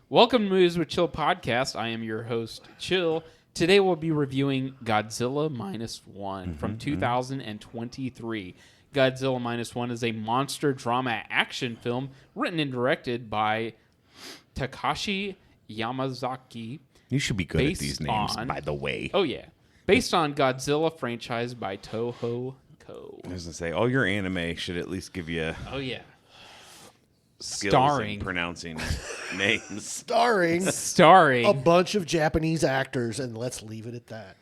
Welcome to Movies with Chill podcast. I am your host, Chill. Today we'll be reviewing Godzilla Minus One from 2023. Godzilla Minus One is a monster drama action film written and directed by Takashi Yamazaki. You should be good at these names, by the way. Oh, yeah. Based on Godzilla franchise by Toho Co. I was going to say, all your anime should at least give you Oh, yeah. skills in pronouncing names. Starring a bunch of Japanese actors, and let's leave it at that.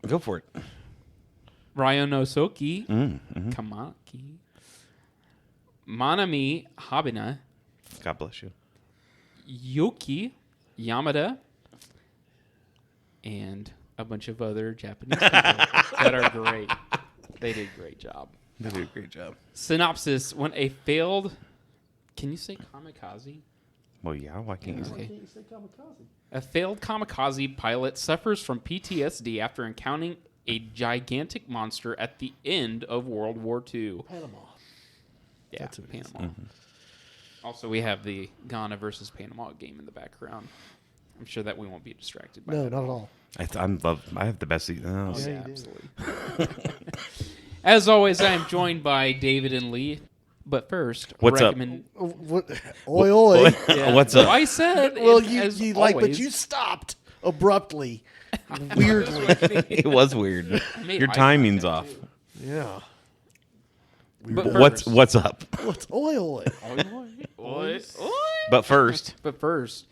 Go for it. Ryunosuke Kamiki. Minami Hamabe. God bless you. Yuki Yamada. And a bunch of other Japanese people that are great. They did a great job. They did a great job. Synopsis. When a failed... Can you say kamikaze? Well, yeah. Why can't you say? Why can't you say kamikaze? A failed kamikaze pilot suffers from PTSD after encountering a gigantic monster at the end of World War II. Panama. Yeah, That's what it is. Panama. Also, we have the Ghana versus Panama game in the background. I'm sure that we won't be distracted by that. No, not at all. I have the best seat. Oh, Yeah, yeah, you do. absolutely. As always, I am joined by David and Lee. But first, What's up? What? Oi, oi. Yeah. What's up? So I said, Well, as you like, but always, you stopped abruptly, weirdly. It was weird. made Your eye timing's off. contact, too. Yeah. But What's up? What's oi, oi? Oi. But first, But first,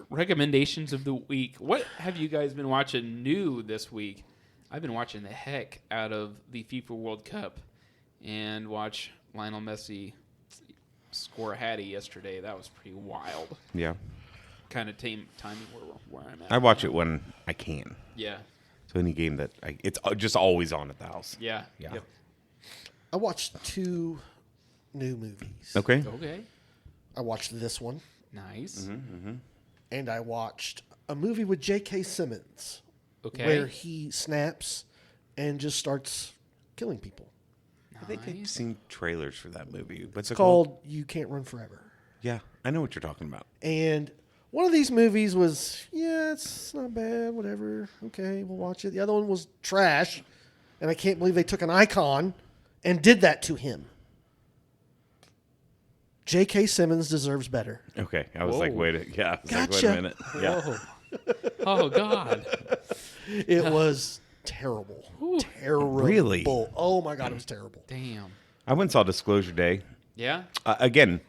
recommendations of the week. What have you guys been watching new this week? I've been watching the heck out of the FIFA World Cup and watch Lionel Messi score a hattie yesterday. That was pretty wild. yeah, Kind of timing where I'm at. I watch it when I can. Yeah. So any game that it's just always on at the house. Yeah. Yeah. Yep. I watched 2 new movies. Okay. Okay. I watched this one, Nice. and I watched a movie with J.K. Simmons, Okay. where he snaps and just starts killing people. I think I've seen trailers for that movie. What's it Called You Can't Run Forever. Yeah, I know what you're talking about. And one of these movies was, it's not bad, whatever. Okay, we'll watch it. The other one was trash, and I can't believe they took an icon and did that to him. J.K. Simmons deserves better. Okay, I was Whoa. like, wait a Gotcha. minute. Yeah. Whoa. Oh, God. It was terrible. Terrible. Really? Oh, my God, it was terrible. Damn. I went and saw Disclosure Day. Yeah? Again,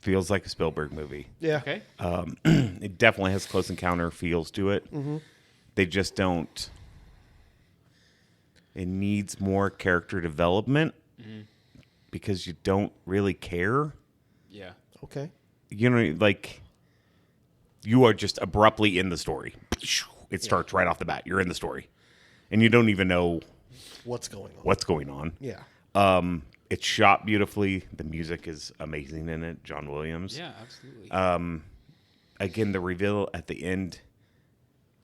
feels like a Spielberg movie. Yeah. Okay. It definitely has Close Encounter feels to it. They just don't. It needs more character development because you don't really care. Yeah. Okay. You know, like you are just abruptly in the story. It starts right off the bat. You're in the story, and you don't even know What's going on? what's going on. Yeah. It's shot beautifully. The music is amazing in it. John Williams. Yeah, absolutely. Again, the reveal at the end.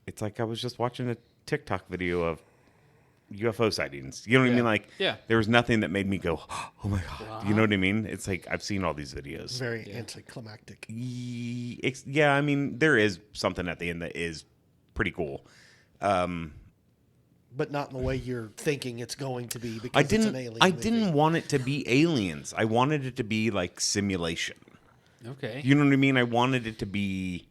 It's like I was just watching a TikTok video of UFO sightings. You know what I mean? Like, Yeah. there was nothing that made me go, "Oh my god!" You know what I mean? It's like I've seen all these videos. Very anticlimactic. Yeah, I mean, there is something at the end that is pretty cool. But not in the way you're thinking it's going to be because it's an alien I movie. didn't want it to be aliens. I wanted it to be like simulation. Okay. You know what I mean? I wanted it to be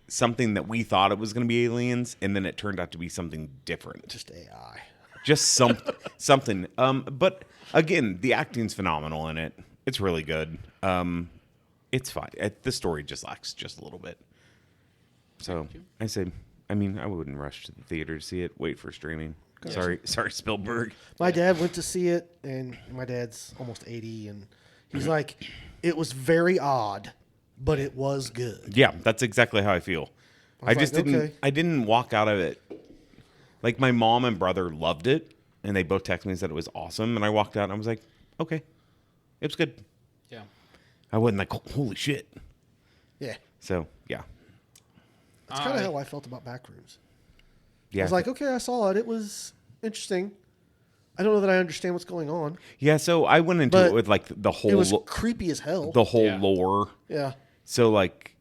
something that we thought it was going to be aliens, and then it turned out to be something different. Just AI. Just something. But again, the acting's phenomenal in it. It's really good. It's fine. The story just lacks just a little bit. So I say, I mean, I wouldn't rush to the theater to see it. Wait for streaming. Sorry, Spielberg. My dad went to see it, and my dad's almost 80, and he's like, it was very odd, but it was good. Yeah, that's exactly how I feel. I just like, didn't. okay. I didn't walk out of it. Like my mom and brother loved it, and they both texted me and said it was awesome. And I walked out, and I was like, okay, it was good. Yeah. I wasn't like, holy shit. Yeah. So yeah, That's kind of how I felt about Backrooms. yeah. I was like, okay, I saw it. It was interesting. I don't know that I understand what's going on. yeah. So I went into But it with like the whole, It was creepy as hell. the whole Yeah. lore. Yeah. So like,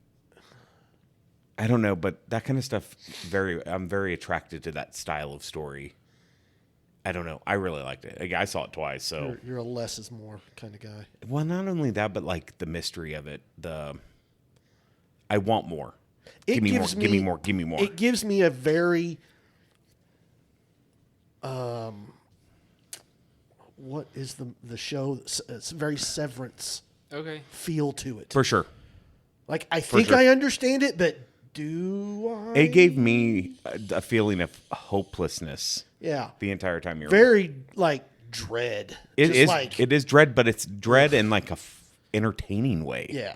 I don't know, but that kind of stuff. I'm very attracted to that style of story. I don't know. I really liked it. I saw it twice. So You're a less is more kind of guy. well, not only that, but like the mystery of it. I want more. Give me more. Give me more. Give me more. It gives me a very what is the show? It's very Severance Okay. feel to it. For sure. Like I think sure. I understand it, but do I? It gave me a feeling of hopelessness. Yeah. The entire time you're Very like dread. It Just is. like It is dread, but it's dread in like a entertaining way. yeah.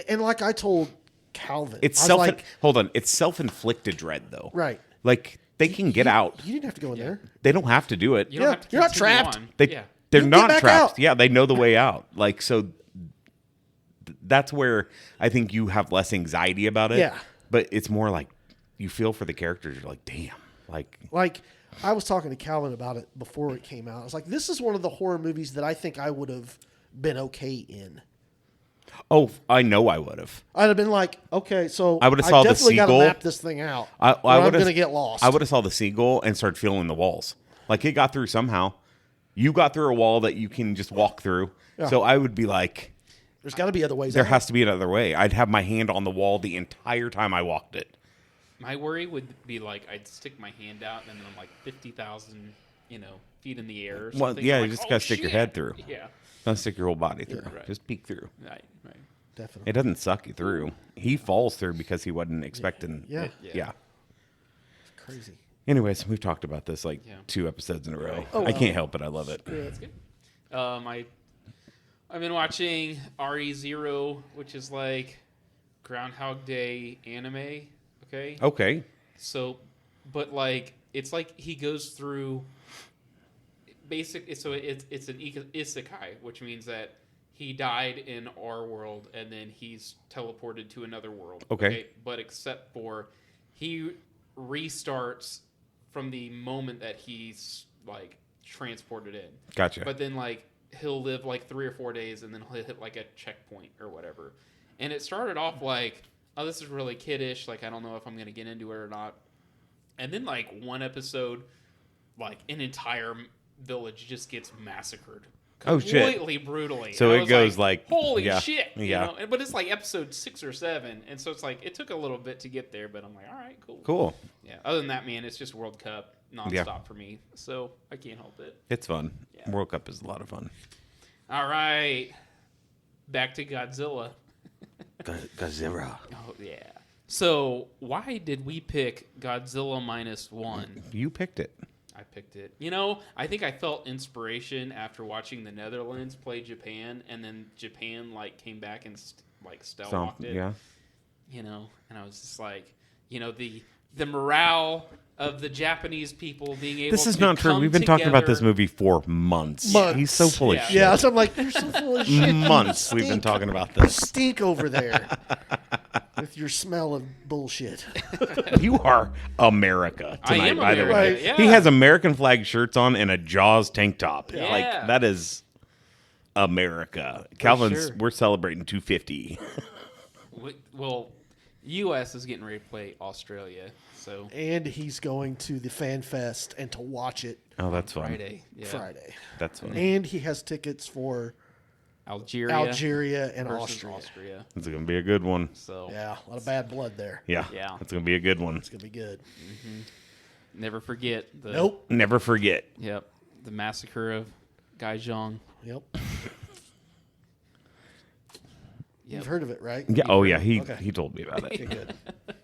And like I told Calvin, It's I was like, hold on. It's self-inflicted dread though. right. Like they can get out. You didn't have to go in there. They don't have to do it. You don't have to You're not continue trapped. on. They're You can not get back trapped. out. Yeah, they know the way out. Like so. That's where I think you have less anxiety about it. Yeah. But it's more like you feel for the characters. You're like, damn. Like I was talking to Calvin about it before it came out. I was like, this is one of the horror movies that I think I would have been okay in. Oh, I know I would have. I'd have been like, okay, so I would have saw the definitely got to seagull. map this thing out. I I'm would've- going to get lost. I would have saw the seagull and started feeling the walls. Like it got through somehow. You got through a wall that you can just walk through. Yeah. So I would be like, There's got to be other ways. there out. has to be another way. I'd have my hand on the wall the entire time I walked it. My worry would be like I'd stick my hand out and then I'm like 50,000, feet in the air. Or Well, something. yeah, I'm you like, just oh, gotta stick your shit. head through. Yeah. Don't stick your whole body through. right. Just peek through. Right. Definitely. It doesn't suck you through. He falls through because he wasn't expecting. Yeah. it. Yeah. Yeah. Crazy. Anyways, we've talked about this like Yeah. 2 episodes in a row. Oh, I well. can't help it. I love it. That's good. I've been watching RE0, which is like Groundhog Day anime. Okay. Okay. So, but like it's like he goes through basic. So it's an isekai, which means that he died in our world and then he's teleported to another world. Okay. But except for he restarts from the moment that he's like transported in. Gotcha. But then like he'll live like 3 or 4 days and then he'll hit like a checkpoint or whatever. And it started off like, oh, this is really kiddish. Like I don't know if I'm gonna get into it or not. And then like one episode, like an entire village just gets massacred. Oh, shit. Completely brutally. So And I it was goes like holy yeah, shit. Yeah. But it's like episode 6 or 7. And so it's like, it took a little bit to get there, but I'm like, all right, cool. Cool. Yeah. Other than that, man, it's just World Cup nonstop for me. So I can't help it. It's fun. Yeah. World Cup is a lot of fun. All right. Back to Godzilla. Godzilla. Oh, yeah. So why did we pick Godzilla Minus One? You picked it. I picked it. I think I felt inspiration after watching the Netherlands play Japan, and then Japan like came back and stalwalked it. Yeah. And I was just like, the morale of the Japanese people being able. This is to not true. come We've been talking about this together. movie for months. Months. He's so full of Yeah. shit. Yeah, so I'm like, you're so full of shit. Months You we've been stink. talking about You this. stink over there with your smell of bullshit. You are America I tonight, am by the America, way. yeah. He has American flag shirts on and a Jaws tank top. Yeah. Like, that is America. Calvin's, sure. we're celebrating 250. Well, U.S. is getting ready to play Australia, so And he's going to the Fan Fest and to watch it Oh, that's fun. Friday. Yeah. Friday. That's fun. And he has tickets for Algeria and versus Austria. It's going to be a good one. So Yeah, a lot of bad blood there. Yeah. Yeah. It's going to be a good one. It's going to be good. never forget the Nope. Never forget. Yep, the massacre of Gaizhong. Yep. Yep. You've heard of it, right? Yeah. Oh, yeah. He Okay. he told me about Okay, it. good.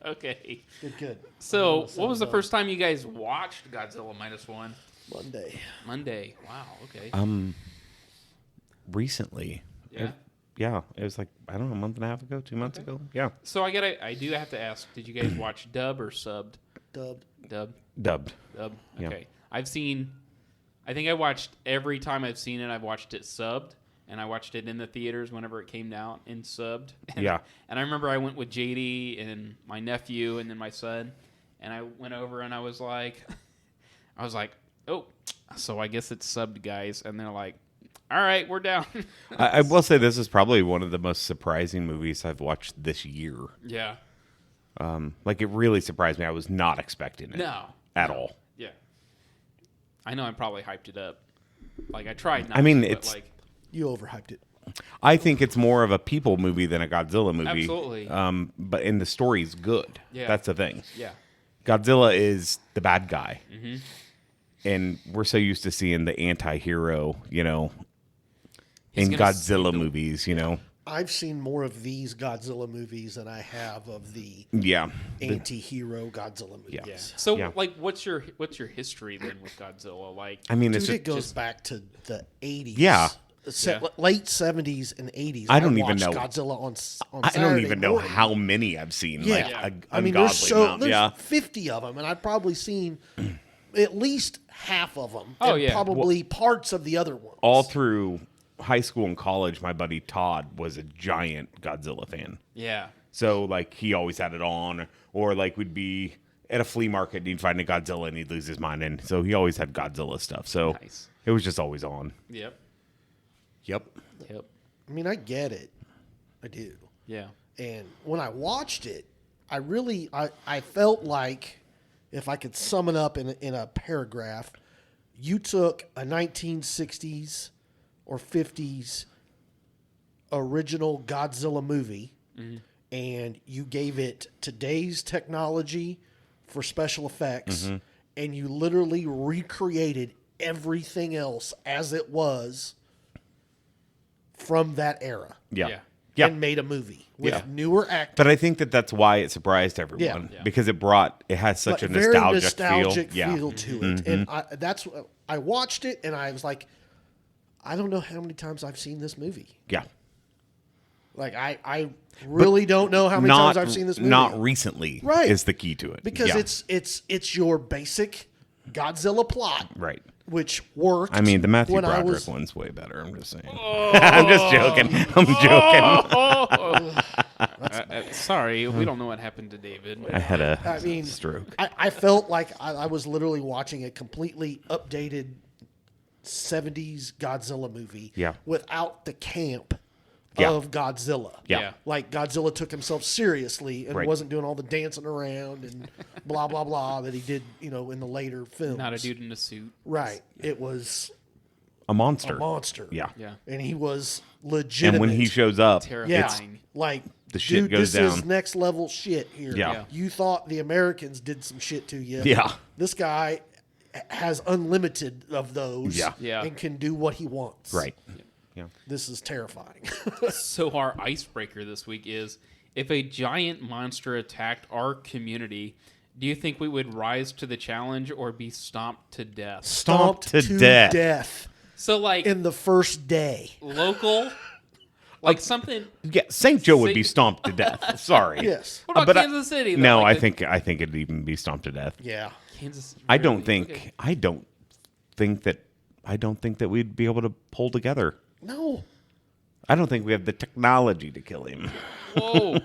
Okay. Good. So, what was the first time you guys watched Godzilla Minus One? Monday. Monday. Wow. Okay. Recently. Yeah. Yeah. It was like, I don't know, a month and a half ago, 2 months ago. Yeah. So I do have to ask, did you guys watch dub or subbed? Dubbed. Dub. Dubbed. Dub. Yeah. Okay. I think I watched every time I've seen it. I've watched it subbed, and I watched it in the theaters whenever it came out in subbed. And, Yeah. And I remember I went with JD and my nephew and then my son, and I went over and I was like, oh, so I guess it's subbed, guys. And they're like, all right, we're down. I will say this is probably one of the most surprising movies I've watched this year. Yeah. Like, it really surprised me. I was not expecting it. No. At all. Yeah. I know I probably hyped it up. Like, I tried not I mean, to, it's... but, like... You overhyped it. I think it's more of a people movie than a Godzilla movie. Absolutely. But the story's good. Yeah. That's the thing. Yeah. Godzilla is the bad guy. Mm-hmm. And we're so used to seeing the anti-hero, He's in gonna Godzilla save the- movies, I've seen more of these Godzilla movies than I have of the Yeah. anti-hero Godzilla movies. Yeah. So, Yeah. like, what's your history then with Godzilla? Like, I mean, Dude, it's just, it goes back to the 80s. Yeah. Late 70s and 80s. I don't even watched know. Godzilla on I don't Saturday even know morning. how many I've seen. Yeah. Like, I mean, ungodly amount. there's 50 of them, and I've probably seen at least half of them. Oh, and yeah. probably parts of the other ones. All through high school and college, my buddy Todd was a giant Godzilla fan. yeah. So, like, he always had it on. Or, like, we'd be at a flea market and he'd find a Godzilla and he'd lose his mind. And so he always had Godzilla stuff. So Nice. it was just always on. Yep. Yep. Yep. I mean, I get it. I do. Yeah. And when I watched it, I felt like, if I could sum it up in a paragraph, you took a 1960s or 50s original Godzilla movie and you gave it today's technology for special effects, and you literally recreated everything else as it was from that era. Yeah. Yeah. Yeah. And made a movie with Yeah. newer actors. But I think that's why it surprised everyone. Yeah. Because it has such But a very nostalgic feel. feel to it. And I watched it and I was like, I don't know how many times I've seen this movie. Yeah. Like I really don't know how many times I've seen this movie. Not recently, Right. is the key to it. because Yeah. it's your basic Godzilla plot, right. which worked. I mean, the Matthew when I Broderick was- one's way better. I'm just saying. I'm just joking. I'm joking. Sorry, we don't know what happened to David. I had a I mean, stroke. I felt like I was literally watching a completely updated 70s Godzilla movie Yeah. without the camp Yeah. of Godzilla. Yeah. Yeah. Like Godzilla took himself seriously and Right. wasn't doing all the dancing around and blah, blah, blah that he did, in the later films. Not a dude in a suit. Right. It was A monster. a monster. Yeah. Yeah. And he was legitimate. And when he shows up, Terrifying. Like, The shit dude, goes this is down. next level shit here. Yeah. Yeah. You thought the Americans did some shit to you. Yeah. This guy has unlimited of those Yeah. Yeah. and can do what he wants. right. Yeah. This is terrifying. So our icebreaker this week is: if a giant monster attacked our community, do you think we would rise to the challenge or be stomped to death? Stomped to death. death. So, like, In the first day. local, like something. Yeah, St. Joe would be Saint- stomped to death. Sorry. Yes. What about But Kansas City? though? No, Like I think it'd even be stomped to death. Yeah. Kansas. I don't really? think Okay. I don't think that we'd be able to pull together. No. I don't think we have the technology to kill him. Whoa.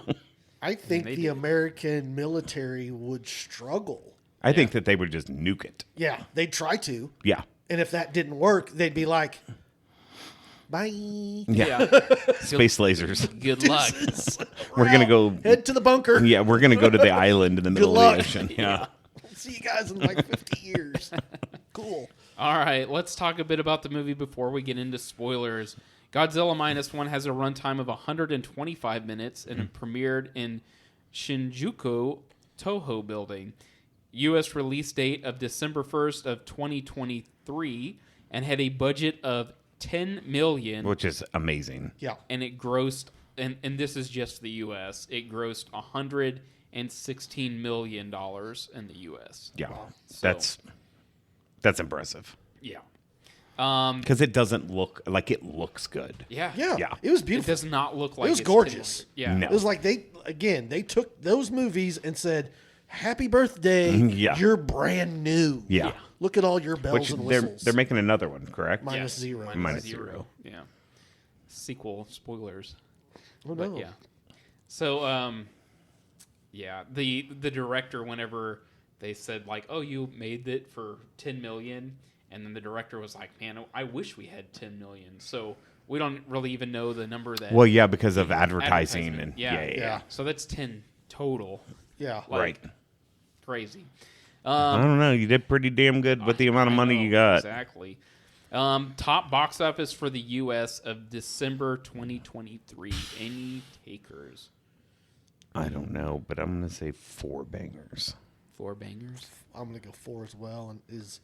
I think They the do. American military would struggle. I think that they would just nuke it. Yeah. They'd try to. Yeah. And if that didn't work, they'd be like, bye. Yeah. Space lasers. Good luck. We're going to go Head to the bunker. Yeah, we're going to go to the island in the middle luck. of the ocean. Yeah. See you guys in like 50 years. Cool. All right, let's talk a bit about the movie before we get into spoilers. Godzilla Minus One has a runtime of 125 minutes and it premiered in Shinjuku Toho building. U.S. release date of December 1st of 2023 and had a budget of $10 million. Which is amazing. Yeah. And it grossed, and this is just the U.S., it grossed $116 million in the U.S. Yeah. So- That's impressive. Yeah. Because it doesn't look like it looks good. Yeah. Yeah. Yeah. It was It beautiful. does not look like was it's gorgeous. Yeah. No. It was like they took those movies and said, "Happy birthday! Yeah. You're brand new. Yeah. Look at all your bells Which and they're whistles." making another one, correct? Minus zero. Minus zero. Yeah. Sequel spoilers. Oh, But no. yeah. So yeah, the director, whenever they said like, "Oh, you made it for $10 million," And then the director was like, "Man, I wish we had 10 million." So we don't really even know the number that. Well, yeah, because of advertising and yeah. So that's 10 total. Yeah. Right. Crazy. I don't know. You did pretty damn good with the amount of money you got. Exactly. Top box office for the U.S. of December 2023. Any takers? I don't know, but I'm going to say 4 bangers. 4 bangers? I'm going to go 4 as well. And is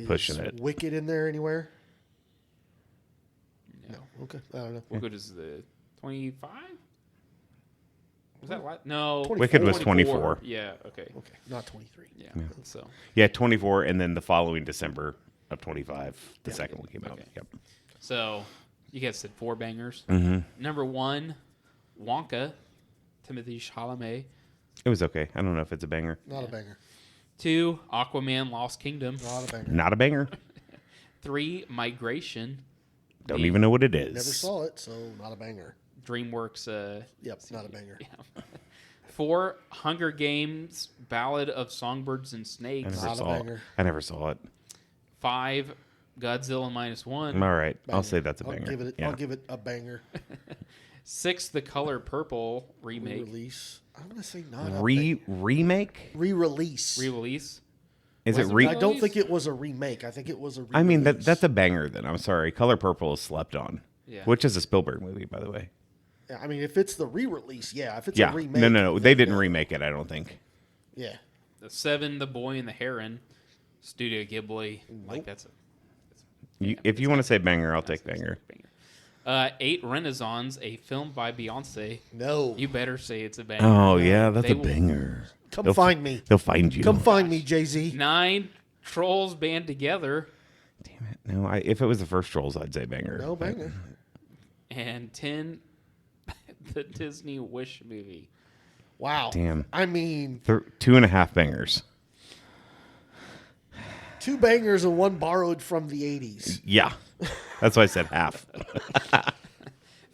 pushing it. Wicked in there anywhere? No. Okay. I don't know. What good is the 25? Was that what? No. 24. Wicked was 24. Yeah, okay. Okay. Not 23. Yeah. So Yeah, 24, and then the following December of 25, the second one came out. Okay. Yep. So you guys said 4 bangers. Mm-hmm. Number 1, Wonka, Timothée Chalamet. It was okay. I don't know if it's a banger. Not a banger. 2, Aquaman, Lost Kingdom. Not a banger. Not a banger. 3, Migration. Don't even know what it is. Never saw it, so not a banger. DreamWorks. Yep, not a banger. Yeah. 4, Hunger Games, Ballad of Songbirds and I Snakes. never Not a saw it. banger. I never saw it. 5, Godzilla Minus One. All right. I'll Banger. say that's a banger. I'll give it a banger. 6, The Color Purple remake. Re-release. I'm gonna say not a Remake? re-release. Re-release. Is Was it it re? I don't think it was a remake. I think it was a re-release. I mean that's a banger. Then I'm sorry. Color Purple is slept on. Yeah. Which is a Spielberg movie, by the way. Yeah, I mean, if it's the re-release, yeah. If it's Yeah. a remake, No. They then didn't no. remake it. I don't think. Yeah. The 7, The Boy and the Heron. Studio Ghibli. Like that's a If you want to say banger, I'll take banger. banger. 8, Renaissance, a film by Beyonce. No. You better say it's a banger. Oh yeah, that's They a will- banger. Come find me. They'll find you. Come find me, Jay-Z. 9, Trolls Band Together. Damn it! No, if it was the first Trolls, I'd say banger. No banger. And 10, the Disney Wish movie. Wow. Damn. I mean, 2.5 bangers. 2 bangers and 1 borrowed from the 80s. Yeah, that's why I said half.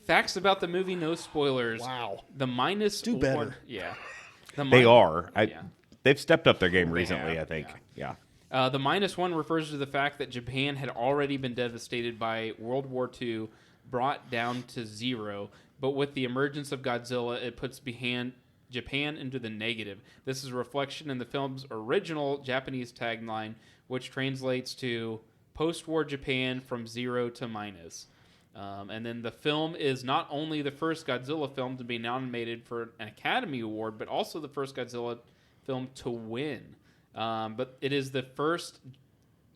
Facts about the movie, no spoilers. Wow. The minus Do one. better. Yeah. The They are. Yeah. They've stepped up their game recently. have, I think. Yeah. The -1 refers to the fact that Japan had already been devastated by World War II, brought down to 0. But with the emergence of Godzilla, it puts Japan into the negative. This is a reflection in the film's original Japanese tagline, which translates to post-war Japan from 0 to minus. And then the film is not only the first Godzilla film to be nominated for an Academy Award, but also the first Godzilla film to win. But it is the first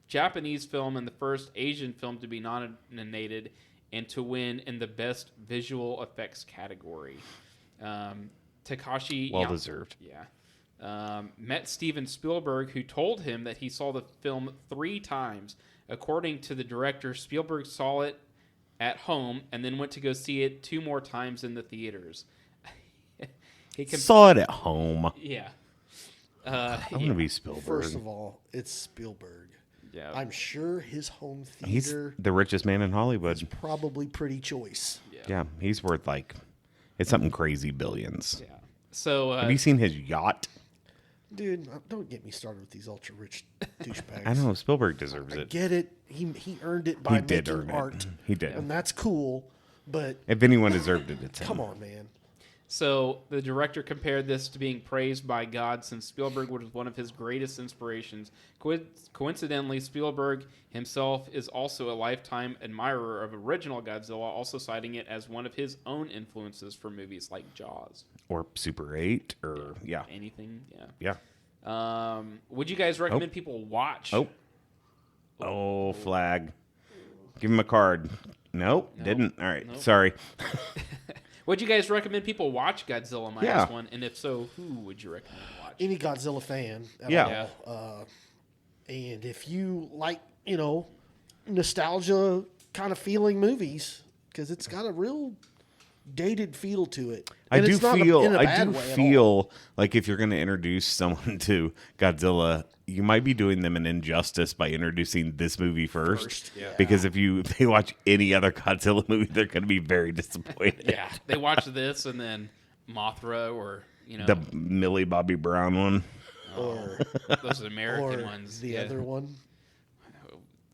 Japanese film and the first Asian film to be nominated and to win in the Best Visual Effects category. Takashi Well deserved. Yeah. Met Steven Spielberg, who told him that he saw the film 3 times. According to the director, Spielberg saw it at home and then went to go see it 2 more times in the theaters. Saw it at home. Yeah. I'm gonna be Spielberg. First of all, it's Spielberg. Yeah. I'm sure his home He's theater the richest man in Hollywood. is probably pretty choice. Yeah, he's worth it's something crazy billions. Yeah. So Have you seen his yacht? Dude, don't get me started with these ultra rich douchebags. I know Spielberg deserves I it. get it. He earned it by He did making earn it. art. He did. And that's cool, but If anyone deserved it, it's him. come on, man. So the director compared this to being praised by God, since Spielberg was one of his greatest inspirations. Coincidentally, Spielberg himself is also a lifetime admirer of original Godzilla, also citing it as one of his own influences for movies like Jaws. Or Super 8, or yeah. Anything, yeah. Yeah. Would you guys recommend people watch? Oh, flag. Give him a card. Nope. Didn't. All right. Sorry. Would you guys recommend people watch Godzilla Minus Yeah. One? And if so, who would you recommend watch? Any Godzilla fan at Yeah. all. And if you like, nostalgia kind of feeling movies, because it's got a real dated feel to it. I And do it's not feel in a I bad do way at all. feel like if you're going to introduce someone to Godzilla, you might be doing them an injustice by introducing this movie first. yeah. Because if they watch any other Godzilla movie, they're going to be very disappointed. Yeah, they watch this and then Mothra or The Millie Bobby Brown one. or those American or ones. the yeah. other one.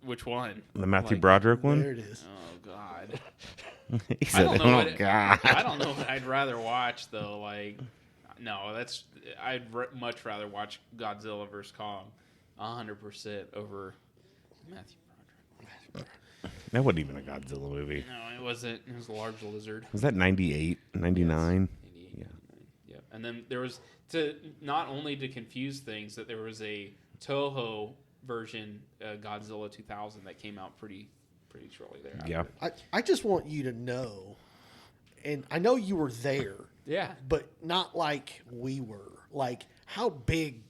Which one? The Matthew Like, Broderick one? There it is. Oh God. He said, oh, God. I don't know what I'd rather watch though. Like, no, I'd much rather watch Godzilla vs Kong, 100% over Matthew Broderick. That wasn't even a Godzilla movie. No, it wasn't. It was a large lizard. Was that 98, 99? Yes. 88, yeah. And then there was not only to confuse things that there was a Toho version Godzilla 2000 that came out pretty shortly there. Yeah. I just want you to know, and I know you were there, Yeah. but not like we were. Like how big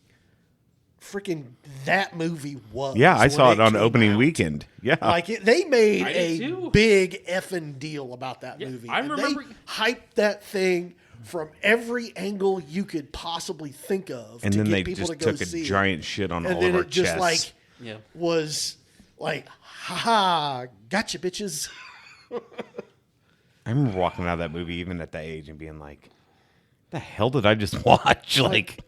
freaking that movie was. Yeah, I when saw it on came opening out. weekend. Yeah. Like they made I did a too. big effing deal about that Yeah, movie. I And remember- they hyped that thing from every angle you could possibly think of. And to then get they people just to go took a see it. giant shit on And all then of our it just chests. like Yeah. was like, ha, gotcha, bitches. I remember walking out of that movie even at that age and being like, the hell did I just watch? Like,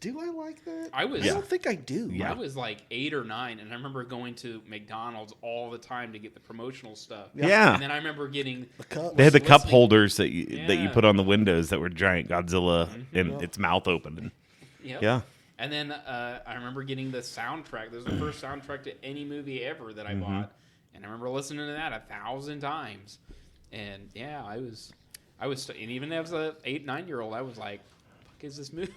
Do I like that? I was- I don't think I do. Yeah. I was like 8 or 9, and I remember going to McDonald's all the time to get the promotional stuff. Yeah. And then I remember getting The cup. they had the cup listening- holders that you Yeah. put on the windows that were giant Godzilla and its mouth open. Yep. Yeah. And then I remember getting the soundtrack. This was the first soundtrack to any movie ever that I bought, and I remember listening to that 1,000 times. And yeah, I was, and even as a 8, 9-year-old, I was like, "Fuck is this movie?"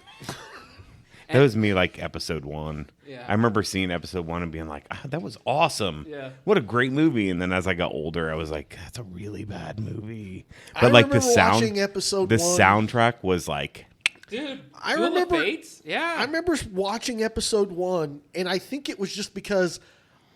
That was me like episode 1. Yeah. I remember seeing episode 1 and being like, that was awesome. Yeah. What a great movie. And then as I got older, I was like, that's a really bad movie. I But like the remember sound, watching episode the 1. soundtrack was like, Dude, I Duel of remember- Fates? Yeah. I remember watching episode 1, and I think it was just because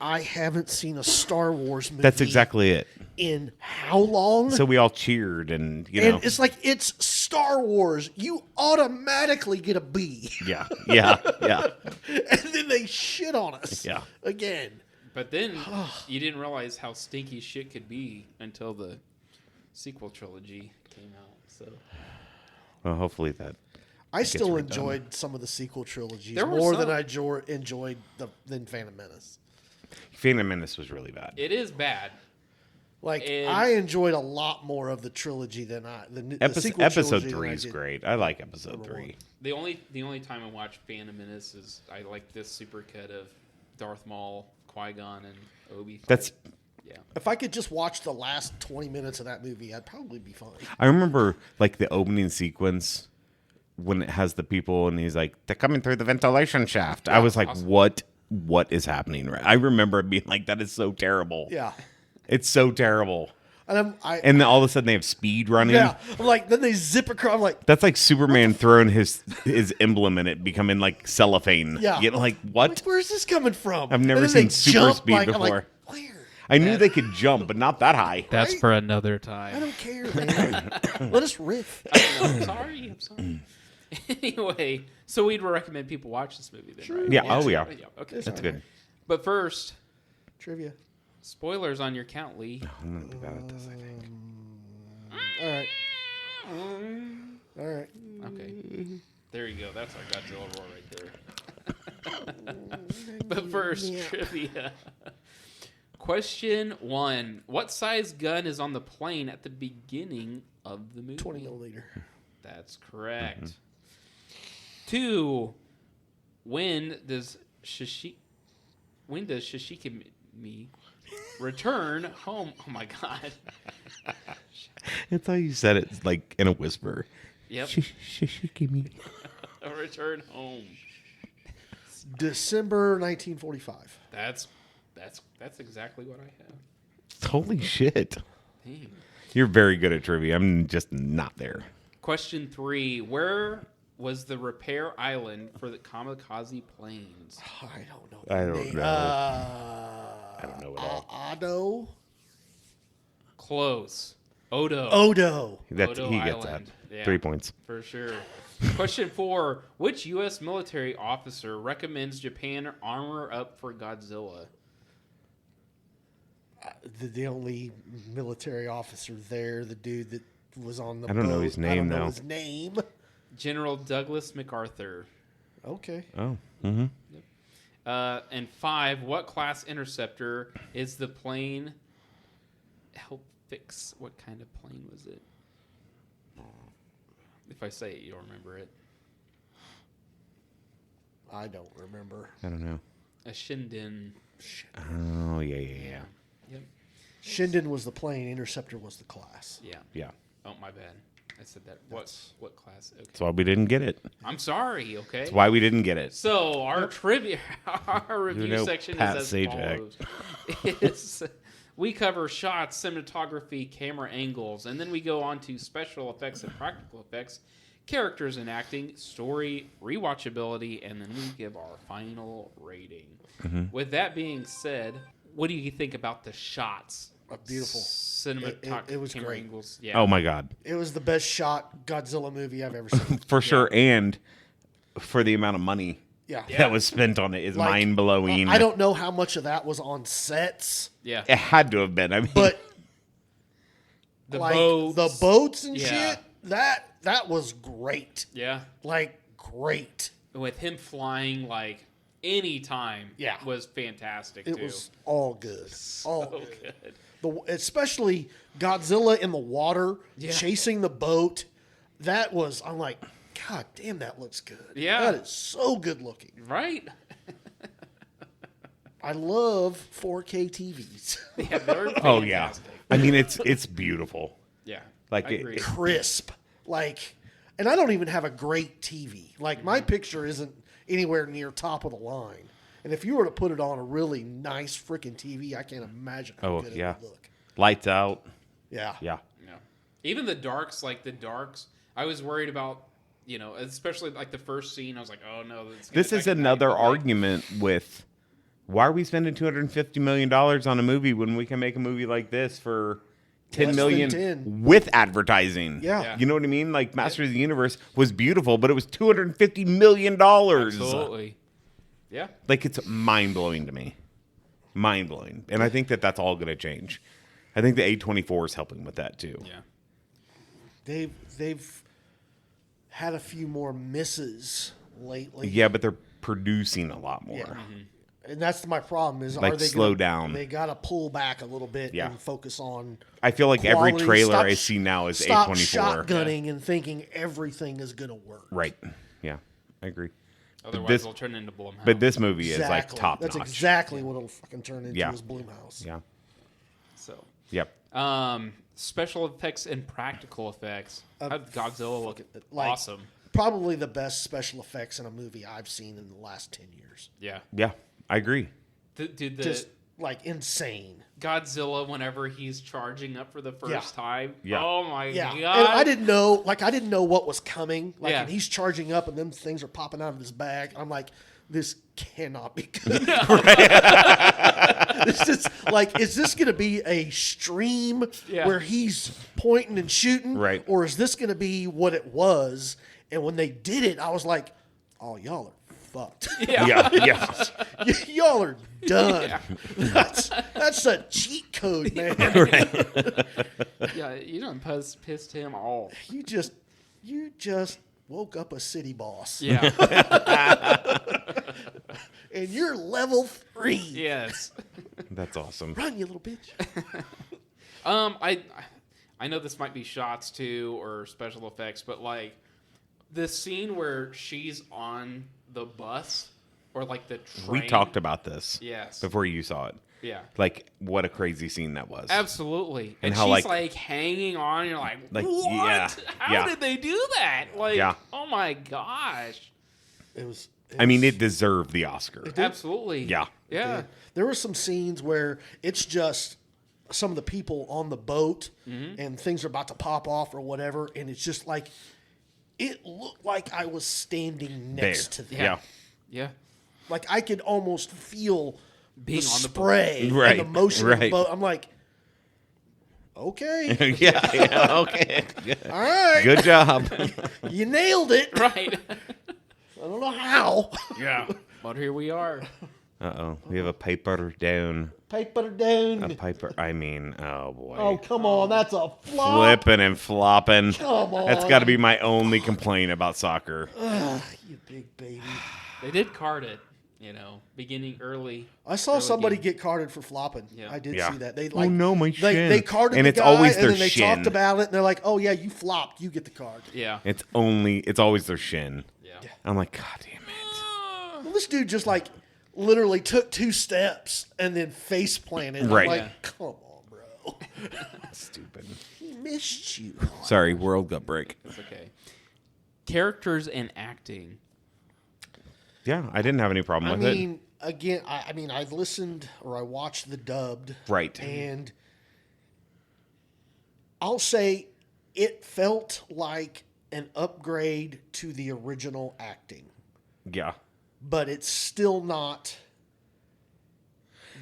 I haven't seen a Star Wars movie that's exactly it. in how long? So we all cheered and, you know. and it's like, it's Star Wars. You automatically get a B. Yeah. Yeah. Yeah. And then they shit on us. Yeah. Again. But then you didn't realize how stinky shit could be until the sequel trilogy came out. So Well, hopefully that. I still redone. enjoyed some of the sequel trilogies There were more some. than I enjoyed than Phantom Menace. Phantom Menace was really bad. it is bad. Like And- I enjoyed a lot more of the trilogy than the sequel Episode trilogy 3 than I is did. great. I like episode Number 3. one. The only time I watched Phantom Menace is I like this super cut of Darth Maul, Qui-Gon, and Obi. That's. yeah. If I could just watch the last 20 minutes of that movie, I'd probably be fine. I remember like the opening sequence when it has the people and he's like, they're coming through the ventilation shaft. I was like, awesome. what is happening? Right. I remember it being like, that is so terrible. Yeah. It's so terrible. And And then all of a sudden they have speed running. yeah, I'm like, then they zip across. I'm like, That's like Superman throwing his emblem in it, becoming like cellophane. Yeah. You know, like what? where's this coming from? I've never And then seen they super jump, speed like, I'm like, before. where? I knew they could jump, but not that high. That's Right? for another I time. don't care, man. Let us riff. I'm sorry. Anyway, so we'd recommend people watch this movie then, right? Yeah, oh, yeah. Okay. It's That's all right. good. But first, Trivia. spoilers on your count, Lee. I'm gonna be bad at this, I think. All right. All right. Okay. There you go. That's our Godzilla roar right there. But first, trivia. Question 1. What size gun is on the plane at the beginning of the movie? 20 milliliter. That's correct. 2. When does Shishikimi return home? Oh my god. It's how you said it, like in a whisper. Yep. Shishikimi. Return home. December 1945. That's exactly what I have. Holy shit. Dang. You're very good at trivia. I'm just not there. Question 3. Where was the repair island for the kamikaze planes? I don't know. I the don't name. know. I don't know at all. Ado? Close. Odo. Odo. That's, Odo he gets Island. that. Yeah. 3 points. For sure. Question 4. Which U.S. military officer recommends Japan armor up for Godzilla? The only military officer there, the dude that was on the I don't know boat. his I name, don't know though. his name. General Douglas MacArthur. Okay. Oh. Mm-hmm. And 5, what class interceptor is the plane? Help fix. What kind of plane was it? If I say it, you'll remember it. I don't remember. I don't know. A Shinden. Oh, yeah. Yep. Shinden was the plane. Interceptor was the class. Yeah. Oh, my bad. I said that. What class? Okay. That's why we didn't get it. I'm sorry. Okay. That's why we didn't get it. So our trivia, our review section Pat is as Sajak. follows. We cover shots, cinematography, camera angles, and then we go on to special effects and practical effects, characters and acting, story, rewatchability, and then we give our final rating. Mm-hmm. With that being said, what do you think about the shots? Beautiful. Cinematography. It was camera great. angles. Yeah. Oh, my God. It was the best shot Godzilla movie I've ever seen. For sure. And for the amount of money Yeah. that was spent on it is Like, mind-blowing. I don't know how much of that was on sets, Yeah. It had to have been. I mean, but The like boats. the boats and Yeah. shit, that was great. Yeah. Like great. With him flying like any time Yeah. was fantastic It too. was all good. All So good. good. Especially Godzilla in the water Yeah. chasing the boat. That was, I'm like, God damn, that looks good. Yeah. That is so good looking. Right? I love 4K TVs. Yeah, they were oh, yeah. fantastic. I mean, it's beautiful. Yeah. Like, I agree. Crisp. Like, and I don't even have a great TV. Like, my picture isn't anywhere near top of the line. And if you were to put it on a really nice freaking TV, I can't imagine how good yeah. it would look. Lights out. Yeah. Yeah. Yeah. Even the darks, I was worried about, especially like the first scene. I was like, oh no. This is another argument with why are we spending $250 million on a movie when we can make a movie like this for $10 Less million than 10. with advertising? Yeah. You know what I mean? Like Masters of the Universe was beautiful, but it was $250 million. Absolutely. Yeah. Like, it's mind-blowing to me. Mind-blowing. And I think that's all going to change. I think the A24 is helping with that, too. Yeah. They've had a few more misses lately. Yeah, but they're producing a lot more. Yeah. And that's my problem is, Like, are they slow down. They got to pull back a little bit Yeah. and focus on I feel like every quality. trailer Stop I see now is stop A24. shotgunning and thinking everything is going to work. Right. Yeah, I agree. Otherwise, this- it'll turn into Blumhouse. But this movie is, like, Exactly. top That's notch. exactly what it'll fucking turn into Yeah. is Blumhouse. Yeah. So, Yep. special effects and practical effects. How did Godzilla look like- awesome? Probably the best special effects in a movie I've seen in the last 10 years. Yeah. Yeah, I agree. Dude, the Just like insane. Godzilla whenever he's charging up for the first time. Yeah. Oh my Yeah. god. And I didn't know what was coming. Like, Yeah. and he's charging up and them things are popping out of his bag. I'm like, this cannot be good. It's just like, is this going to be a stream Yeah. where he's pointing and shooting? Right. Or is this going to be what it was? And when they did it, I was like, oh, y'all are fucked. Yeah. Yeah. Y'all are done. Yeah. That's a cheat code, man. Yeah, you done pissed him off. You just woke up a city boss. Yeah. And you're level 3. Yes. That's awesome. Run, you little bitch. I know this might be shots too or special effects, but like the scene where she's on the bus or like the train. We talked about this Yes. before you saw it. Yeah. Like, what a crazy scene that was. Absolutely. And And how, she's like- like hanging on and you're like Like, what? yeah, How yeah. did they do that? Like Yeah. oh my gosh. It was. I mean, it deserved the Oscar. Absolutely. Yeah. Yeah. There were some scenes where it's just some of the people on the boat Mm-hmm. and things are about to pop off or whatever, and it's just like it looked like I was standing next to them. Yeah. Yeah. Like I could almost feel Being the on the boat. spray Right, and the motion of the right. boat. I'm like, okay, yeah. Okay. all right, Good job. you nailed it. Right. I don't know how. Yeah. But here we are. Uh-oh. We have a paper down. Paper down. A piper. I mean, oh, boy. Oh, come on. That's a flop. Flipping and flopping. Come on. That's got to be my only complaint about soccer. You big baby. They did card it beginning early. I saw early somebody game. get carded for flopping. Yeah. I did Yeah. see that. They Oh, no, my shin. They carded And the it's guy, always and their then they shin. talked about it, and they're like, "Oh yeah, you flopped. You get the card." Yeah. It's always their shin. Yeah. I'm like, God damn it. Well, this dude just literally took 2 steps and then face planted. Right. I'm like, Yeah. come on, bro. Stupid. He missed you. Sorry, world got break. It's okay. Characters and acting. Yeah, I didn't have any problem I with it. mean, again, I listened or I watched the dubbed. Right. And I'll say it felt like an upgrade to the original acting, Yeah. but it's still not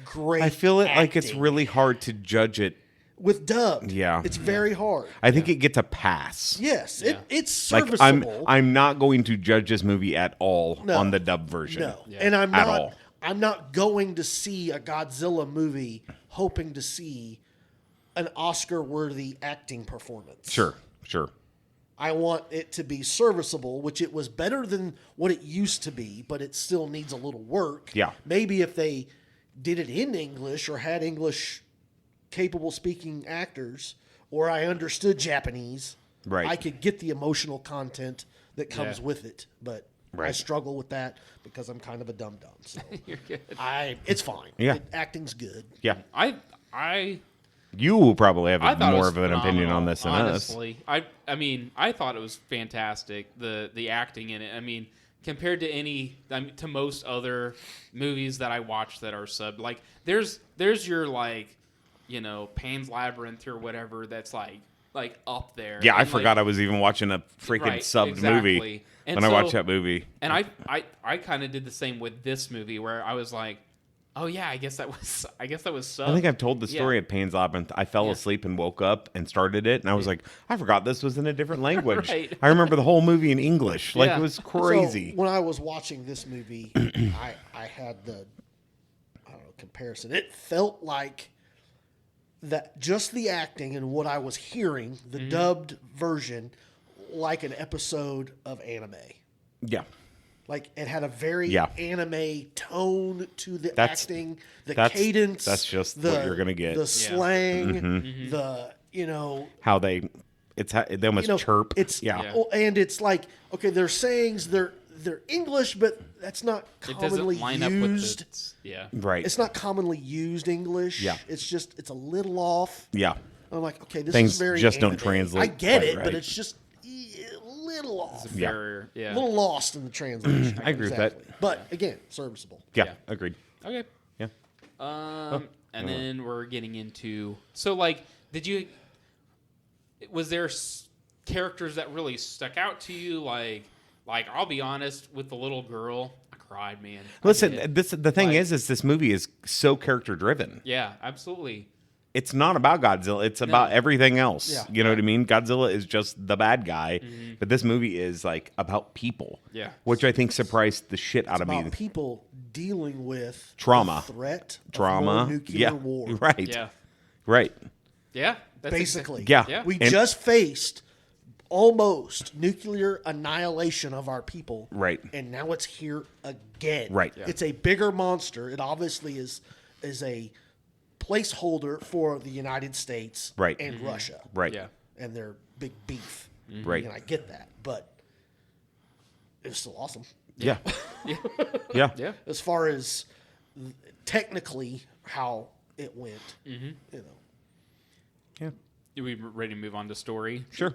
great. I feel it like it's acting. really hard to judge it. with dubbed. Yeah. It's very hard. I think it gets a pass. Yes, Yeah. it's Like serviceable. I'm not going to judge this movie at all No. on the dub version. No, Yeah. and At all. I'm not going to see a Godzilla movie hoping to see an Oscar-worthy acting performance. Sure. I want it to be serviceable, which it was better than what it used to be, but it still needs a little work. Yeah. Maybe if they did it in English or had English capable speaking actors, or I understood Japanese, Right. I could get the emotional content that comes Yeah. with it. But I Right. struggle with that because I'm kind of a dum-dum. So You're good. it's fine. Yeah. Acting's good. Yeah. I You will probably have thought it more was of an opinion on phenomenal, this than us. honestly. I mean, I thought it was fantastic. The acting in it. I mean, compared to to most other movies that I watch that are subbed, like there's your Pan's Labyrinth or whatever that's like up there. Yeah, I And, forgot I was even watching a freaking Right, subbed exactly. movie And when I watched so- that movie. And I kind of did the same with this movie where I was like, oh yeah, I guess that was subbed. I think I've told the story Yeah. of Pan's Labyrinth. I fell Yeah. asleep and woke up and started it, and I was like, I forgot this was in a different language. Right. I remember the whole movie in English. Like, Yeah. it was crazy. So when I was watching this movie, I had the comparison. It felt like that just the acting and what I was hearing, the dubbed version, like an episode of anime. Yeah. Like it had a very Yeah. anime tone to the That's- acting, the that's- cadence. that's just what you're gonna get. The slang, Mm-hmm. the How they almost chirp. It's Yeah. well, and it's like okay, they're sayings they're English, but that's not it commonly doesn't line used. up with yeah. right. It's not commonly used English. Yeah. It's a little off. yeah. I'm like, okay, this Things is very just don't anime. translate I get quite it, but right. it's just a little off. It's a barrier. Yeah. A little lost in the translation. I agree with that. But again, serviceable. Yeah. Yeah. Agreed. Okay. Yeah. And then we're getting into was there characters that really stuck out to you? Like I'll be honest, with the little girl, I cried, man. I Listen, did. the thing Like- is this movie is so character driven. Yeah, absolutely. It's not about Godzilla. It's about everything else. Yeah. You know what I mean? Godzilla is just the bad guy, but this movie is like about people. Yeah. Which I think surprised the shit out of me. About people dealing with Trauma. the threat of Drama. more nuclear Yeah. war. Right. Yeah. Right. Yeah. That's Basically. Yeah. Yeah. We And- just faced almost nuclear annihilation of our people. Right. And now it's here again. Right. Yeah. It's a bigger monster. It obviously is a placeholder for the United States Right. and Russia. Right. Yeah. And their big beef. Right. And I get that. But it was still awesome. Yeah. Yeah. Yeah. Yeah. As far as technically how it went. You know. Yeah. Are we ready to move on to story? Sure.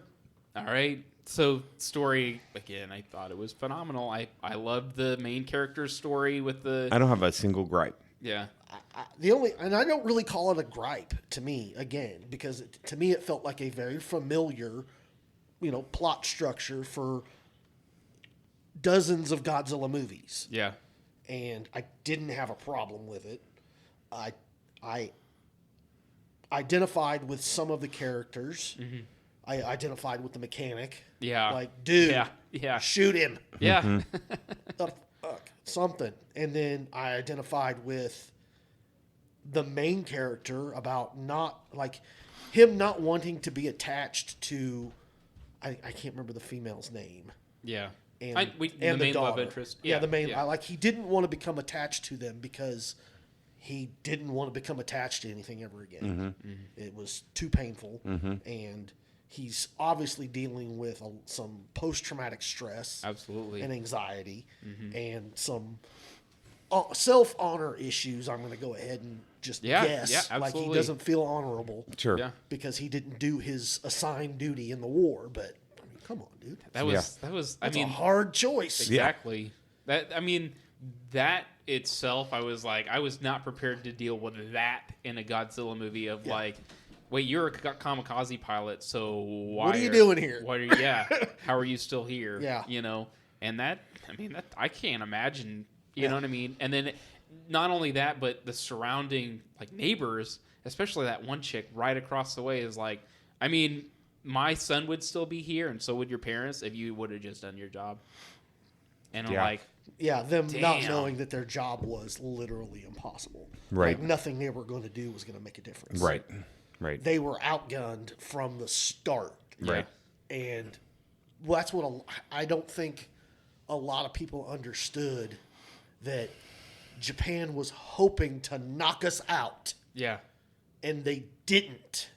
All right. So story again, I thought it was phenomenal. I loved the main character's story with the I don't have a single gripe. yeah. And I don't really call it a gripe to me, again, because to me it felt like a very familiar, plot structure for dozens of Godzilla movies. Yeah. And I didn't have a problem with it. I identified with some of the characters. I identified with the mechanic. Yeah. Like, dude, Yeah. shoot him. Yeah. The fuck? Something. And then I identified with the main character about him not wanting to be attached to I can't remember the female's name. Yeah. and the main love interest. Yeah, Yeah, the main. yeah. Like he didn't want to become attached to them because he didn't want to become attached to anything ever again. It was too painful, and he's obviously dealing with some post-traumatic stress, Absolutely. and anxiety, and some self-honor issues. I'm going to go ahead and just guess. Yeah, like he absolutely. doesn't feel honorable, Sure. Yeah. because he didn't do his assigned duty in the war. But I mean, come on, dude, That was. that's a hard choice. Exactly. That itself, I was not prepared to deal with that in a Godzilla movie of like, wait, you're a kamikaze pilot, so why What are you doing here? How are you still here? Yeah. And that I can't imagine, you know what I mean? And then not only that, but the surrounding like neighbors, especially that one chick right across the way is like, I mean, my son would still be here, and so would your parents if you would have just done your job. And I'm like, Yeah, them not Damn. knowing that their job was literally impossible. Right. Like nothing they were going to do was going to make a difference. Right. Right. They were outgunned from the start. Right. And that's what I don't think a lot of people understood, that Japan was hoping to knock us out, yeah. and they didn't.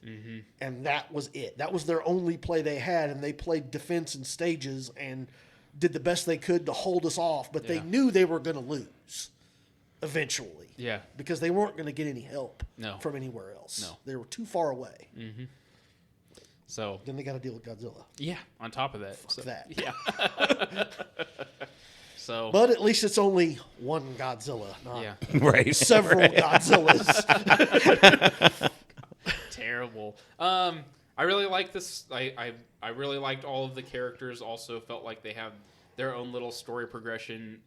And that was it. That was their only play they had, and they played defense in stages and did the best they could to hold us off, but they Yeah. knew they were going to lose eventually. Yeah. Because they weren't going to get any help No. from anywhere else. No. They were too far away. So Then they got to deal with Godzilla. yeah, on top of that. So, that. Yeah. So But at least it's only one Godzilla, not yeah. Right. several Godzillas. Terrible. I really like this. I really liked all of the characters. Also felt like they have their own little story progression,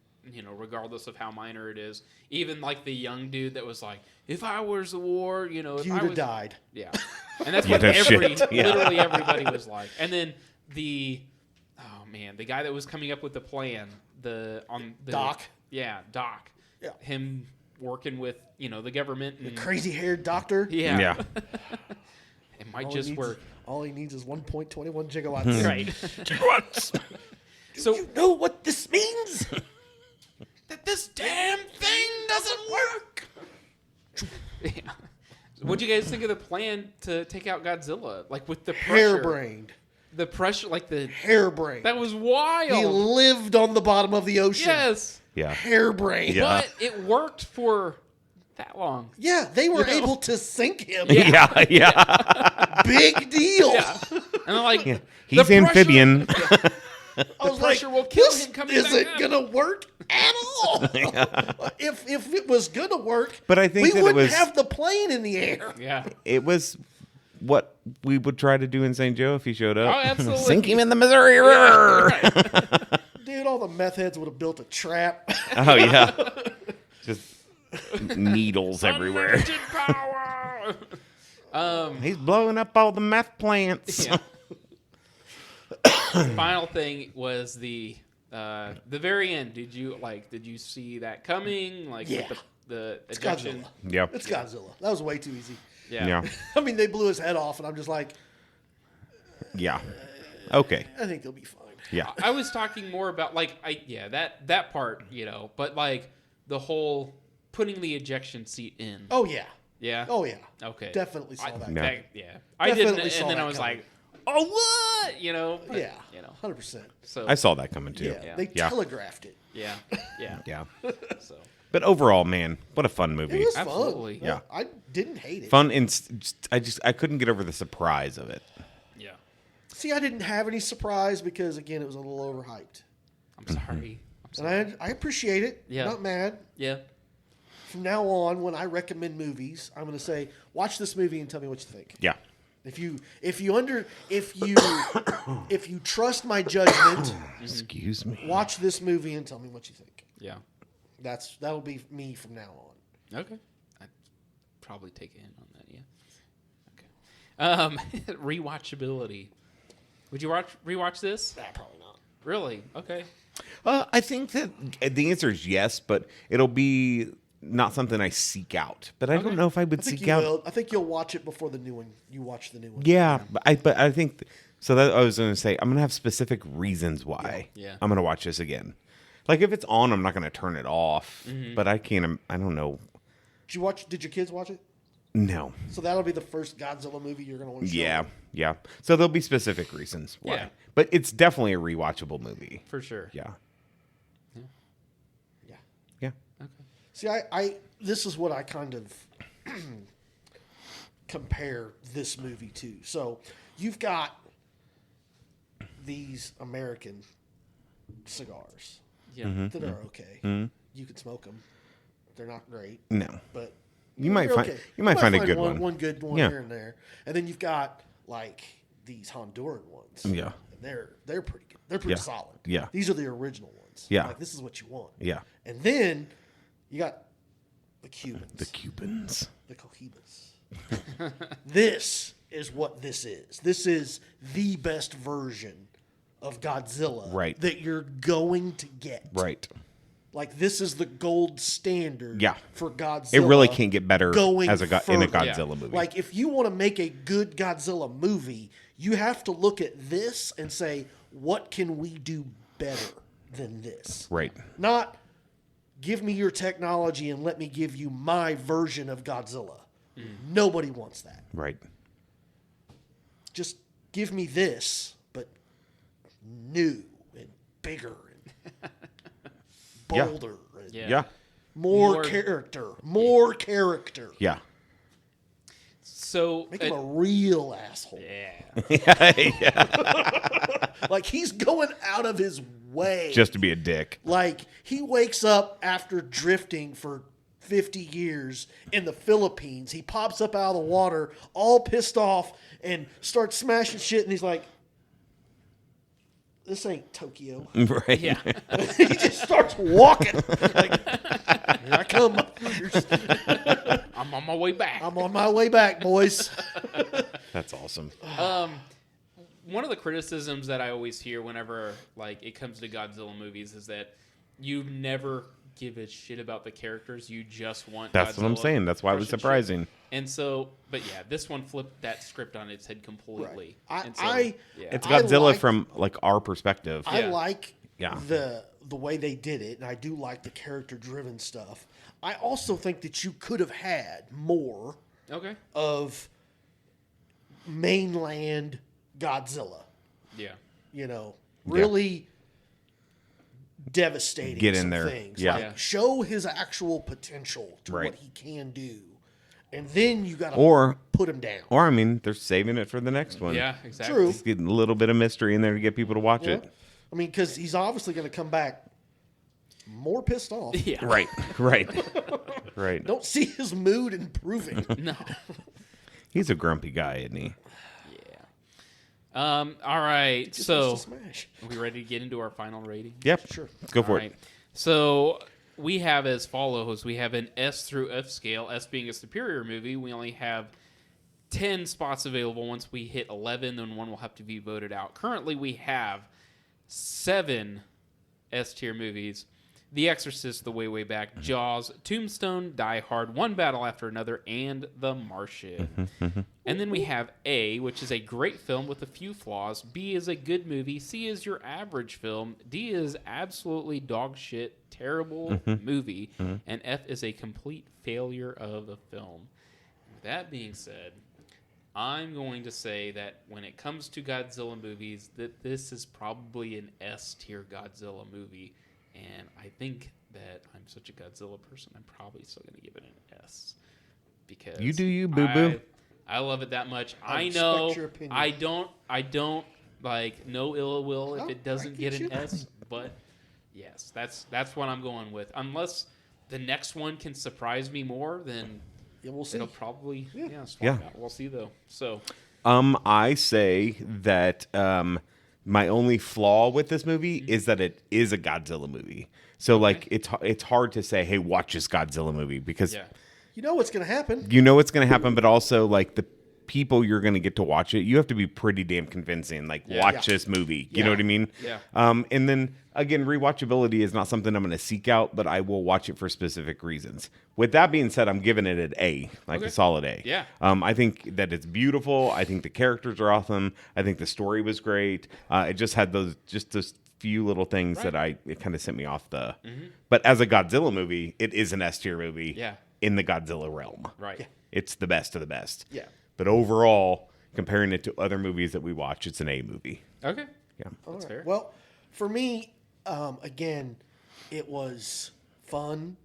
regardless of how minor it is. Even like the young dude that was like, if I was the war, if You'd I have was died. Yeah. And that's Yeah, what no shit. Yeah. literally everybody was like. And then the guy that was coming up with the plan, Doc. Yeah, Doc. Yeah. Him working with, the government and Crazy-haired doctor. yeah. Yeah. It might All he just needs- work. All he needs is 1.21 gigawatts. Right. So you know what this means? That this damn thing doesn't work. Yeah. What'd you guys think of the plan to take out Godzilla? Like with the pressure, Harebrained. the pressure, like the Harebrained. that was He wild. lived on the bottom of the ocean. Yes, Yeah. Harebrained. Yeah. but it worked for that long. Yeah, they were You know? able to sink him. Yeah. Yeah. Big deal. Yeah, and I'm like, Yeah. the He's pressure- amphibian. I was pressure like, will kill this him coming isn't back up. gonna work at all. If it was gonna work, But I think we that it wouldn't was- have the plane in the air. Yeah. It was what we would try to do in St. Joe if he showed up. Oh, absolutely. Sink him in the Missouri River. Dude, all the meth heads would have built a trap. Oh, yeah. Just needles everywhere. Unlimited power. He's blowing up all the meth plants. Yeah. Final thing was the very end. Did you see that coming? Like Yeah. with the It's ejection? Godzilla. Yep. It's Godzilla. That was way too easy. Yeah. Yeah. I mean, they blew his head off, and I'm just like, Yeah. Okay. I think they'll be fine. Yeah. I was talking more about that part, but like the whole putting the ejection seat in. Oh yeah. Yeah. Oh yeah. Okay. Definitely saw that. No. I Definitely didn't, saw and then that I was coming. like, oh what? But, Yeah. 100%. So I saw that coming too. Yeah. Yeah. They Yeah. telegraphed it. yeah. Yeah. So But overall, man, what a fun movie. It was Absolutely. fun. Yeah. I didn't hate it. Fun and I couldn't get over the surprise of it. yeah. See, I didn't have any surprise because, again, it was a little overhyped. I'm sorry. And I appreciate it. Yeah. Not mad. Yeah. From now on, when I recommend movies, I'm going to say, watch this movie and tell me what you think. Yeah. If you trust my judgment, Excuse me. watch this movie and tell me what you think. Yeah. That'll be me from now on. Okay. I'd probably take a hint on that, yeah. Okay. Rewatchability. Would you rewatch this? Nah, probably not. Really? Okay. I think that the answer is yes, but it'll be not something I seek out. But I don't know if I would I think seek you out. will. I think you'll watch it before the new one. You watch the new one. Yeah, but I think So that I was going to say, I'm going to have specific reasons why Yeah. I'm going to watch this again. Like if it's on, I'm not going to turn it off. But I can't. I don't know. Did your kids watch it? No. So that'll be the first Godzilla movie you're going to want to show them. Yeah. So there'll be specific reasons why. Yeah. But it's definitely a rewatchable movie. For sure. Yeah. Yeah. Yeah. Okay. See, I this is what I kind of compare this movie to. So you've got these American cigars Yeah. that are okay. You can smoke them. They're not great, No. but You might they're find okay. you might find a good one. One good one Yeah. here and there, and then you've got like these Honduran ones. Yeah. And they're pretty good. They're pretty Yeah. solid. Yeah. These are the original ones. Yeah. Like this is what you want. Yeah. And then you got the Cubans. The Cubans. The Cohibas. This is what this is. This is the best version of Godzilla Right. that you're going to get. Right. Like this is the gold standard Yeah. for Godzilla. It really can't get better going as in a further. Godzilla movie. Like if you want to make a good Godzilla movie, you have to look at this and say, what can we do better than this? right. Not give me your technology and let me give you my version of Godzilla. Nobody wants that. Right. Just give me this, but new and bigger and Yeah. bolder and Yeah. more More- character. More character. Yeah. So, Make him a real asshole. yeah. Like he's going out of his way. Just to be a dick. Like he wakes up after drifting for 50 years in the Philippines. He pops up out of the water all pissed off and starts smashing shit. And he's like, this ain't Tokyo. Right. Yeah. He just starts walking. Like, here I come. motherfuckers. I'm on my way back. I'm on my way back, boys. That's awesome. One of the criticisms that I always hear whenever like it comes to Godzilla movies is that you never give a shit about the characters. You just want That's what I'm Godzilla saying. That's why it was crushing shit. surprising. And so, but yeah, this one flipped that script on its head completely. Right. And so, I- yeah. It's I Godzilla like- from like our perspective. I Yeah. like Yeah. the way they did it, and I do like the character driven stuff. I also think that you could have had more Okay. of mainland Godzilla. Yeah. You know, really devastating. Get in some there. Things. Yeah. Like, Yeah. show his actual potential to Right. what he can do, and then you got to Or put him down. I mean, they're saving it for the next one. Yeah, exactly. True. Just getting a little bit of mystery in there to get people to watch Yeah. it. I mean, because he's obviously going to come back more pissed off. Yeah. Right. Right. Right. Don't see his mood improving. No. He's a grumpy guy, isn't he? Yeah. All right. Just So, wants to smash. are we ready to get into our final rating? Yep. Sure. Let's go for All it. right. So we have as follows. We have an S through F scale. S being a superior movie. We only have 10 spots available. Once we hit 11, then one will have to be voted out. Currently, we have 7 S tier movies. The Exorcist, The Way, Way Back, Jaws, Tombstone, Die Hard, One Battle After Another, and The Martian. And then we have A, which is a great film with a few flaws. B is a good movie. C is your average film. D is absolutely dog shit, terrible movie. And F is a complete failure of a film. With that being said, I'm going to say that when it comes to Godzilla movies, that this is probably an S tier Godzilla movie. And I think that I'm such a Godzilla person, I'm probably still going to give it an S. Because You do you, boo-boo. I love it that much. I I respect know your opinion. I don't like no ill will if No, it doesn't I get get an you. S, but yes, that's what I'm going with. Unless the next one can surprise me more, then Yeah, we'll see. it'll probably swap Yeah. out. We'll see though. So I say that my only flaw with this movie is that it is a Godzilla movie. So like it's hard to say, hey, watch this Godzilla movie because yeah. You know what's going to happen. you know what's going to happen, but also like people you're going to get to watch it, you have to be pretty damn convincing. Like, watch this movie. You know what I mean? Yeah. And then, again, rewatchability is not something I'm going to seek out, but I will watch it for specific reasons. With that being said, I'm giving it an A, like a solid A. Yeah. I think that it's beautiful. I think the characters are awesome. I think the story was great. It just had those few little things that it kind of sent me off the. But as a Godzilla movie, it is an S tier movie. Yeah. In the Godzilla realm. Right. Yeah. It's the best of the best. Yeah. But overall, comparing it to other movies that we watch, it's an A movie. Okay. Yeah. That's fair. Well, for me, again, it was fun,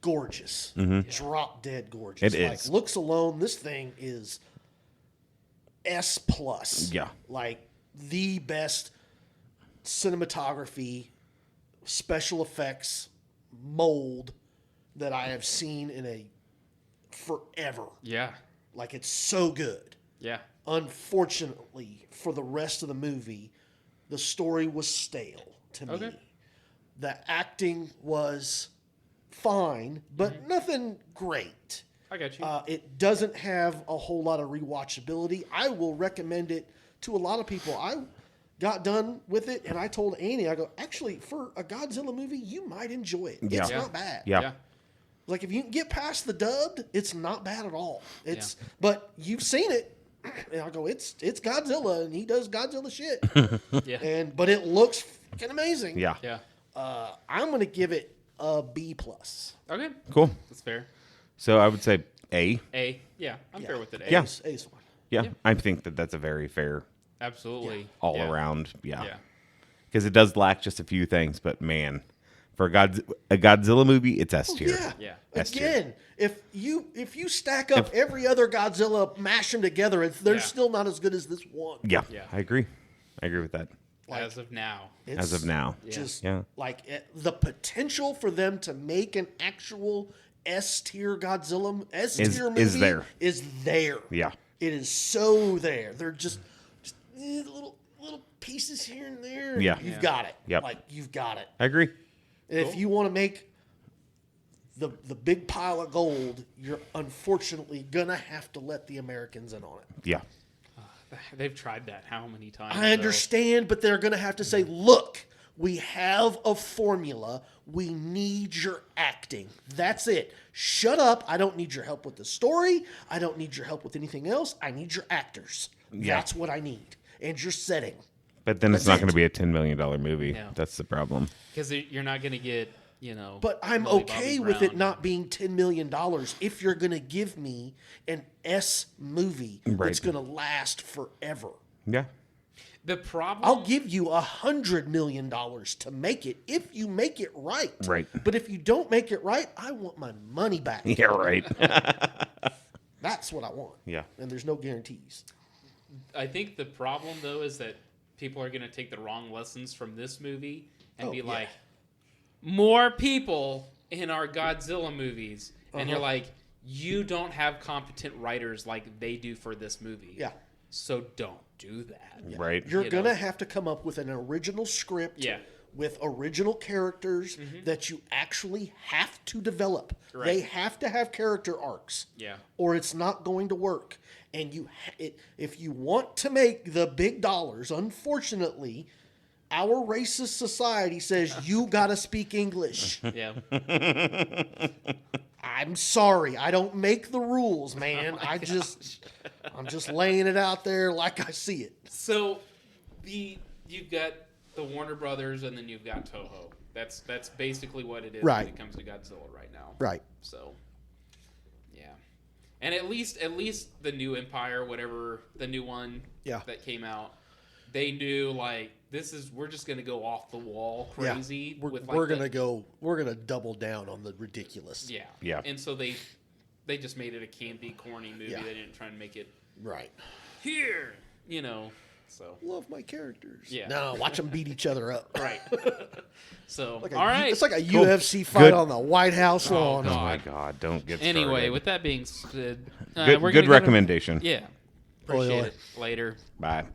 gorgeous, drop dead gorgeous. It is. Like, looks alone, this thing is S plus. Yeah. Like the best cinematography, special effects, mold that I have seen in a forever. Yeah. Like, it's so good. Yeah. Unfortunately, for the rest of the movie, the story was stale to me. The acting was fine, but nothing great. I got you. It doesn't have a whole lot of rewatchability. I will recommend it to a lot of people. I got done with it, and I told Annie, I go, actually, for a Godzilla movie, you might enjoy it. Yeah. It's not bad. Yeah. Like, if you can get past the dubbed, it's not bad at all. But you've seen it, and I go, it's Godzilla, and he does Godzilla shit. But it looks fucking amazing. Yeah. Yeah. I'm gonna give it a B plus. Okay. Cool. That's fair. So I would say A. A. Yeah. I'm fair with it. A. Yeah. A's fine. Yeah. I think that's a very fair Absolutely. all Yeah. around. Yeah. Yeah. Because it does lack just a few things, but man, for a Godzilla movie, it's S tier. Yeah. Yeah. S tier. Again, if you stack up every other Godzilla, mash them together, they're still not as good as this one. Yeah. Yeah. I agree. I agree with that. As of now. It's As of now. just Yeah. like the potential for them to make an actual S tier Godzilla movie is there. Is there. Yeah. It is so there. They're just little pieces here and there. Yeah. You've got it. Yep. Like, you've got it. I agree. And if you want to make the big pile of gold, you're unfortunately gonna have to let the Americans in on it. Yeah. They've tried that how many times? I understand, but they're gonna have to say, look, we have a formula. We need your acting. That's it. Shut up. I don't need your help with the story. I don't need your help with anything else. I need your actors. Yeah. That's what I need. And your setting. But then it's That's not it. going to be a $10 million movie. No. That's the problem. Because you're not going to get, But I'm Millie okay Bobby with it Brown. not being $10 million if you're going to give me an S movie that's Right. going to last forever. Yeah. The problem. I'll give you $100 million to make it if you make it right. Right. But if you don't make it right, I want my money back. Yeah, right. That's what I want. Yeah. And there's no guarantees. I think the problem, though, is that people are going to take the wrong lessons from this movie and be like, more people in our Godzilla movies. And you're like, you don't have competent writers like they do for this movie. Yeah. So don't do that. Right. You're You going know. to have to come up with an original script Yeah. with original characters that you actually have to develop. Right. They have to have character arcs. Yeah. Or it's not going to work. And if you want to make the big dollars, unfortunately, our racist society says you got to speak English. Yeah. I'm sorry. I don't make the rules, man. I'm just laying it out there like I see it. So you've got the Warner Brothers and then you've got Toho. That's basically what it is Right. when it comes to Godzilla right now. Right. So yeah. And at least the new Empire, whatever the new one that came out, they knew like we're just gonna go off the wall crazy. Yeah. with We're gonna double down on the ridiculous. Yeah. Yeah. And so they just made it a campy, corny movie. Yeah. They didn't try and make it Right. here, So Love my characters. Yeah. No, watch them beat each other up. right. So Like all right. It's like a Cool. UFC fight Good. on the White House lawn. Oh God. my God! Don't get started. Anyway, with that being said, good, we're good gonna go to- recommendation. Yeah. Oi, Appreciate oi. it. Later. Bye.